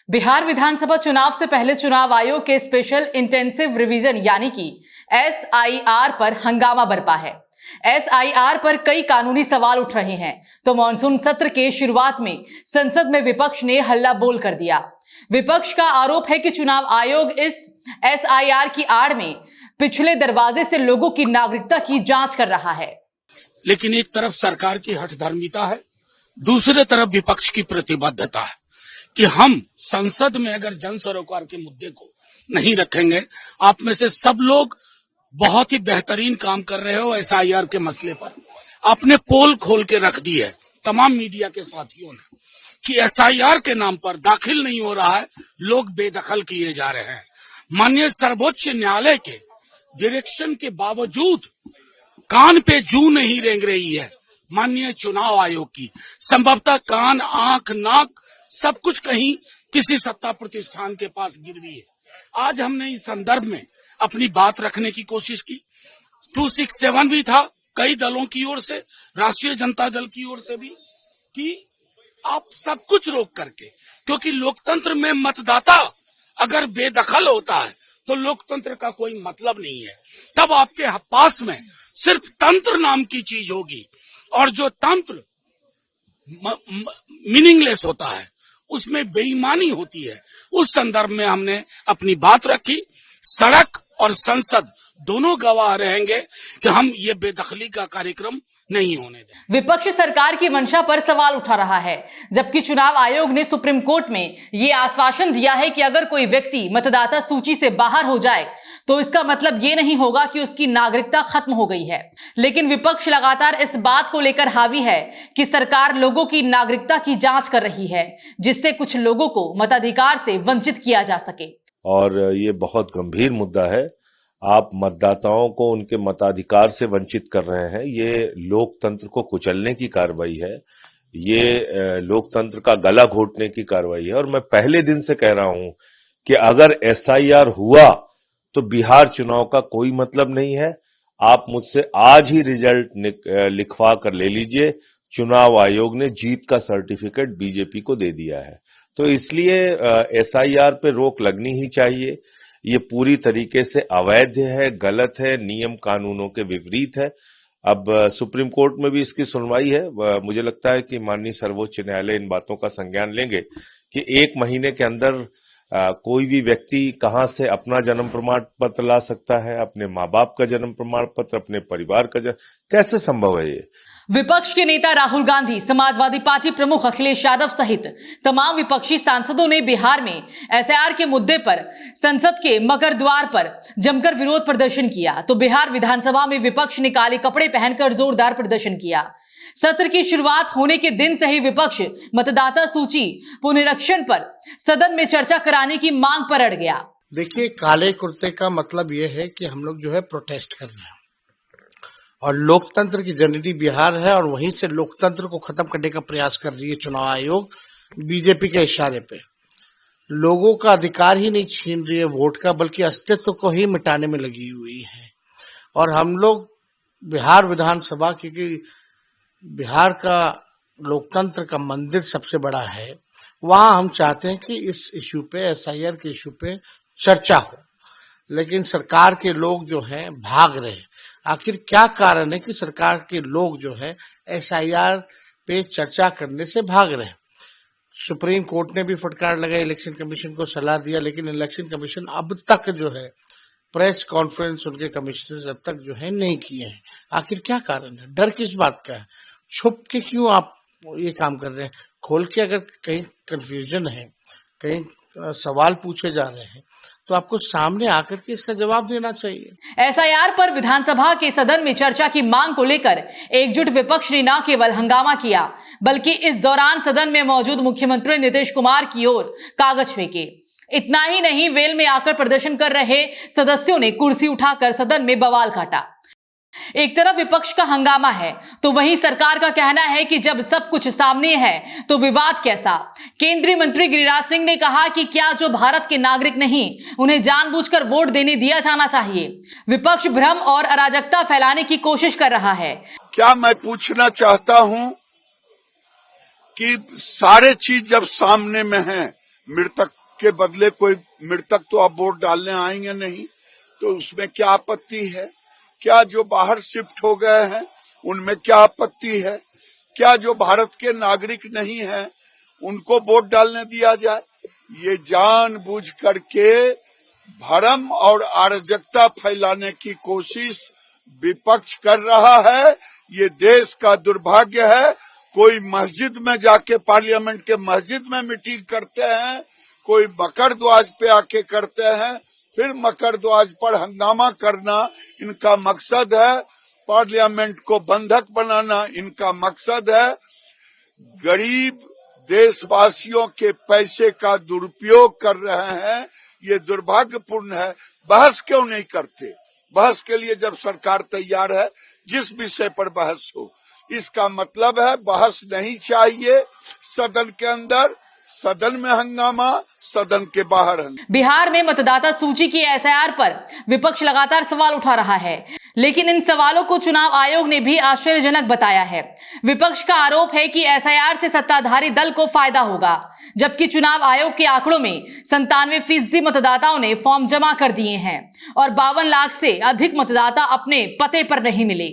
बिहार विधानसभा चुनाव से पहले चुनाव आयोग के स्पेशल इंटेंसिव रिवीजन यानी कि एसआईआर पर हंगामा बरपा है। एसआईआर पर कई कानूनी सवाल उठ रहे हैं, तो मॉनसून सत्र के शुरुआत में संसद में विपक्ष ने हल्ला बोल कर दिया। विपक्ष का आरोप है कि चुनाव आयोग इस एसआईआर की आड़ में पिछले दरवाजे से लोगों की नागरिकता की जांच कर रहा है। लेकिन एक तरफ सरकार की हठधर्मिता है, दूसरे तरफ विपक्ष की प्रतिबद्धता है कि हम संसद में अगर जन सरोकार के मुद्दे को नहीं रखेंगे। आप में से सब लोग बहुत ही बेहतरीन काम कर रहे हो एसआईआर के मसले पर। आपने पोल खोल के रख दी है तमाम मीडिया के साथियों ने कि एसआईआर के नाम पर दाखिल नहीं हो रहा है, लोग बेदखल किए जा रहे हैं। माननीय सर्वोच्च न्यायालय के डायरेक्शन के बावजूद कान पे जू नहीं रेंग रही है माननीय चुनाव आयोग की। संभवतः कान, आंख, नाक सब कुछ कहीं किसी सत्ता प्रतिष्ठान के पास गिरवी है। आज हमने इस संदर्भ में अपनी बात रखने की कोशिश की। 267 भी था कई दलों की ओर से, राष्ट्रीय जनता दल की ओर से भी, कि आप सब कुछ रोक करके, क्योंकि लोकतंत्र में मतदाता अगर बेदखल होता है तो लोकतंत्र का कोई मतलब नहीं है। तब आपके पास में सिर्फ तंत्र नाम की चीज होगी, और जो तंत्र मीनिंगलेस होता है उसमें बेईमानी होती है। उस संदर्भ में हमने अपनी बात रखी। सड़क और संसद दोनों गवाह रहेंगे कि हम ये बेदखली का कार्यक्रम नहीं होने दें। विपक्ष सरकार की मंशा पर सवाल उठा रहा है, जबकि चुनाव आयोग ने सुप्रीम कोर्ट में ये आश्वासन दिया है कि अगर कोई व्यक्ति मतदाता सूची से बाहर हो जाए तो इसका मतलब ये नहीं होगा कि उसकी नागरिकता खत्म हो गई है। लेकिन विपक्ष लगातार इस बात को लेकर हावी है कि सरकार लोगों की नागरिकता की जांच कर रही है, जिससे कुछ लोगों को मताधिकार से वंचित किया जा सके। और ये बहुत गंभीर मुद्दा है। आप मतदाताओं को उनके मताधिकार से वंचित कर रहे हैं। ये लोकतंत्र को कुचलने की कार्रवाई है, ये लोकतंत्र का गला घोटने की कार्रवाई है। और मैं पहले दिन से कह रहा हूं कि अगर एसआईआर हुआ तो बिहार चुनाव का कोई मतलब नहीं है। आप मुझसे आज ही रिजल्ट लिखवा कर ले लीजिए। चुनाव आयोग ने जीत का सर्टिफिकेट बीजेपी को दे दिया है, तो इसलिए एसआईआर पे रोक लगनी ही चाहिए। ये पूरी तरीके से अवैध है, गलत है, नियम कानूनों के विपरीत है। अब सुप्रीम कोर्ट में भी इसकी सुनवाई है। मुझे लगता है कि माननीय सर्वोच्च न्यायालय इन बातों का संज्ञान लेंगे कि 1 महीने के अंदर कोई भी व्यक्ति कहां से अपना जन्म प्रमाण पत्र ला सकता है, अपने माँ बाप का जन्म प्रमाण पत्र, अपने परिवार का कैसे संभव है ये? विपक्ष के नेता राहुल गांधी, समाजवादी पार्टी प्रमुख अखिलेश यादव सहित तमाम विपक्षी सांसदों ने बिहार में एसआईआर के मुद्दे पर संसद के मकर द्वार पर जमकर विरोध प्रदर्शन किया। तो बिहार विधानसभा में विपक्ष ने काले कपड़े पहनकर जोरदार प्रदर्शन किया। सत्र की शुरुआत होने के दिन से ही विपक्ष मतदाता सूची पुनरीक्षण पर सदन में चर्चा कराने की मांग पर अड़ गया। देखिए, काले कुर्ते का मतलब यह है कि हम लोग जो है प्रोटेस्ट कर रहे हैं, और लोकतंत्र की जननी बिहार है, और वहीं से लोकतंत्र को खत्म करने का प्रयास कर रही है चुनाव आयोग बीजेपी के इशारे पे। लोगों का अधिकार ही नहीं छीन रही है वोट का, बल्कि अस्तित्व को ही मिटाने में लगी हुई है। और हम लोग बिहार विधानसभा, क्योंकि बिहार का लोकतंत्र का मंदिर सबसे बड़ा है, वहां हम चाहते हैं कि इस इशू पे, एसआईआर के इशू पे चर्चा हो। लेकिन सरकार के लोग जो हैं भाग रहे हैं। आखिर क्या कारण है कि सरकार के लोग जो है एसआईआर पे चर्चा करने से भाग रहे हैं? सुप्रीम कोर्ट ने भी फटकार लगाई, इलेक्शन कमीशन को सलाह दिया, लेकिन इलेक्शन कमीशन अब तक जो है प्रेस कॉन्फ्रेंस उनके कमिश्नर अब तक जो है नहीं किए हैं। आखिर क्या कारण है? डर किस बात का है? छुप के क्यों आप ये काम कर रहे हैं? खोल के अगर कहीं कंफ्यूजन है, कहीं सवाल पूछे जा रहे हैं, तो आपको सामने आकर के इसका जवाब देना चाहिए। एसआईआर पर विधानसभा के सदन में चर्चा की मांग को लेकर एकजुट विपक्ष ने न केवल हंगामा किया, बल्कि इस दौरान सदन में मौजूद मुख्यमंत्री नीतीश कुमार की ओर कागज फेंके। इतना ही नहीं, वेल में आकर प्रदर्शन कर रहे सदस्यों ने कुर्सी उठाकर सदन में बवाल काटा। एक तरफ विपक्ष का हंगामा है, तो वहीं सरकार का कहना है कि जब सब कुछ सामने है तो विवाद कैसा। केंद्रीय मंत्री गिरिराज सिंह ने कहा कि क्या जो भारत के नागरिक नहीं, उन्हें जानबूझकर वोट देने दिया जाना चाहिए। विपक्ष भ्रम और अराजकता फैलाने की कोशिश कर रहा है। क्या मैं पूछना चाहता हूं कि सारे चीज जब सामने में है मृतक के बदले कोई मृतक तो अब वोट डालने आएंगे नहीं, तो उसमें क्या आपत्ति है? क्या जो बाहर शिफ्ट हो गए हैं उनमें क्या आपत्ति है? क्या जो भारत के नागरिक नहीं हैं उनको वोट डालने दिया जाए? ये जानबूझ करके भ्रम और अराजकता फैलाने की कोशिश विपक्ष कर रहा है। ये देश का दुर्भाग्य है। कोई मस्जिद में जाके, पार्लियामेंट के मस्जिद में मीटिंग करते हैं, कोई मकर ध्वज पे आके करते हैं, फिर मकर ध्वज पर हंगामा करना इनका मकसद है। पार्लियामेंट को बंधक बनाना इनका मकसद है। गरीब देशवासियों के पैसे का दुरुपयोग कर रहे हैं, ये दुर्भाग्यपूर्ण है। बहस क्यों नहीं करते? बहस के लिए जब सरकार तैयार है, जिस विषय पर बहस हो, इसका मतलब है बहस नहीं चाहिए सदन के अंदर, सदन में हंगामा, सदन के बाहर हंगामा। बिहार में मतदाता सूची की एसआईआर पर विपक्ष लगातार सवाल उठा रहा है, लेकिन इन सवालों को चुनाव आयोग ने भी आश्चर्यजनक बताया है। विपक्ष का आरोप है कि एसआईआर से सत्ताधारी दल को फायदा होगा, जबकि चुनाव आयोग के आंकड़ों में 97% मतदाताओं ने फॉर्म जमा कर दिए हैं और 52 लाख से अधिक मतदाता अपने पते पर नहीं मिले।